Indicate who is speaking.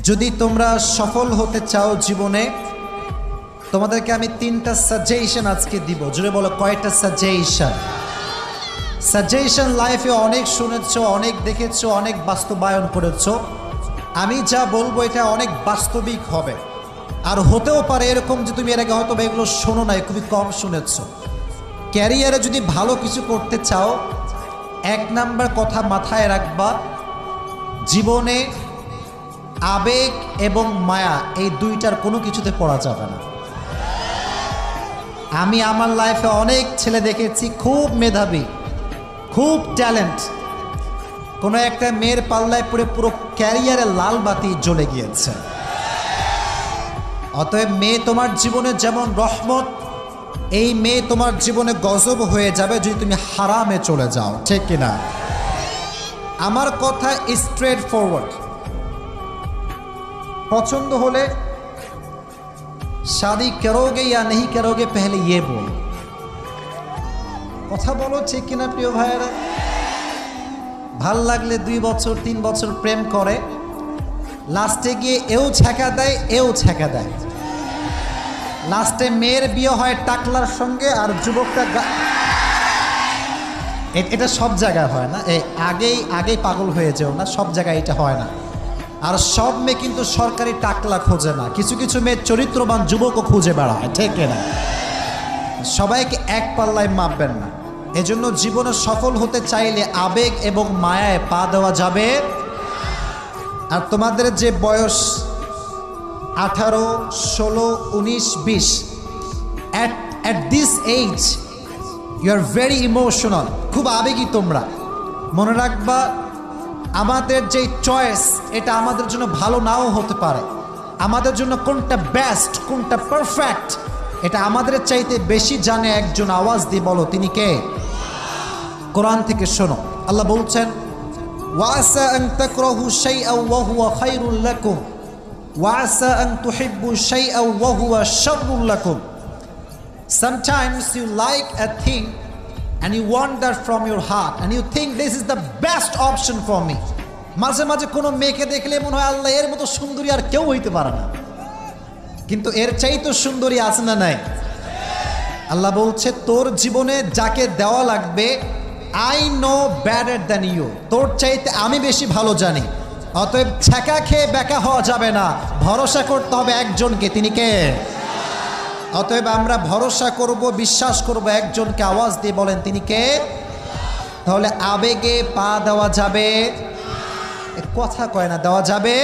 Speaker 1: যদি তোমরা সফল হতে চাও জীবনে, তোমাদেরকে আমি 3টা সাজেশন আজকে দিব। জুড়ে বলো, কয়টা সাজেশন? সাজেশন লাইফে অনেক শুনেছো, অনেক দেখেছো, অনেক বাস্তবায়ন করেছো। আমি যা বলবো এটা অনেক বাস্তবিক হবে, আর হতেও পারে এরকম যে তুমি এর আগে হয়তো এগুলো শোনো নাই, খুবই কম শুনেছো। ক্যারিয়ারে যদি ভালো কিছু করতে চাও, 1 নাম্বার কথা মাথায় রাখবা, জীবনে আবেগ এবং মায়া এই দুইটার কোনো কিছুতে পড়া যাবে না। আমি আমার লাইফে অনেক ছেলে দেখেছি, খুব মেধাবী, খুব ট্যালেন্ট, কোনো একটা মেয়ের পাল্লায় পড়ে পুরো ক্যারিয়ারে লাল বাতি জ্বলে গিয়েছে। অতএব মেয়ে তোমার জীবনে যেমন রহমত, এই মেয়ে তোমার জীবনে গজব হয়ে যাবে যদি তুমি হারামে চলে যাও, ঠিক কিনা? আমার কথা স্ট্রেট ফরওয়ার্ড। পছন্দ হলে शादी करोगे या नहीं करोगे पहले ये बोलो। কথা বলো, ঠিক কিনা প্রিয় ভাইয়েরা? ভাল লাগলে 2 বছর 3 বছর প্রেম করে, লাস্টে গিয়ে এও ছ্যাঁকা দেয়, এও ছ্যাঁকা দেয়। লাস্টে মেয়ের বিয়ে হয় টাকলার সঙ্গে, আর যুবকটা এটা সব জায়গায় হয় না। আগেই পাগল হয়ে যেও না, সব জায়গায় এটা হয় না। আর সব মেয়ে কিন্তু সরকারি টাকলা খোঁজে না, কিছু কিছু মেয়ে চরিত্রবান যুবকও খুঁজে বেড়ায়, ঠিক না? সবাইকে এক পাল্লায় মাপবেন না। এজন্য জীবনে সফল হতে চাইলে আবেগ এবং মায়ায় পা দেওয়া যাবে। আর তোমাদের যে বয়স 18, 16, 19, 20, at this age you are very emotional, খুব আবেগী তোমরা। মনে রাখবা, আমাদের যে চয়েস এটা আমাদের জন্য ভালো নাও হতে পারে। আমাদের জন্য কোনটা বেস্ট, কোনটা পারফেক্ট, এটা আমাদের চাইতে বেশি জানে একজন। আওয়াজ দিয়ে বলো, তিনি কে? কোরআন থেকে শোনো, আল্লাহ বলছেন, ওয়াসা আন তাকরাহু শাইআন ওয়া হুয়া খায়রুল লাকুম ওয়াসা আন তুহিব্বু শাইআন ওয়া হুয়া শাররুল লাকুম। Sometimes you like a thing and you want that from your heart and you think this is the best option for me. মাঝে মাঝে কোনো মেয়েকে দেখলে মনে হয় আল্লাহ, এর মতো সুন্দরী আর কেউ হইতে পারে না, কিন্তু এর চাইতে সুন্দরী আছে না নাই? আল্লাহ বলছে, তোর জীবনে যাকে দেওয়া লাগবে, I know better than you, তোর চাইতে আমি বেশি ভালো জানি। অতএব ছ্যাঁকা খেয়ে বেকা হওয়া যাবে না, ভরসা করতে হবে একজনকে, তিনি কে? অতএব আমরা ভরসা করব, বিশ্বাস করব একজনকে। আওয়াজ দিয়ে বলেন, তিনি কে? তাহলে আবেগে পা দেওয়া যাবে? কথা কয় না, দেওয়া যাবে।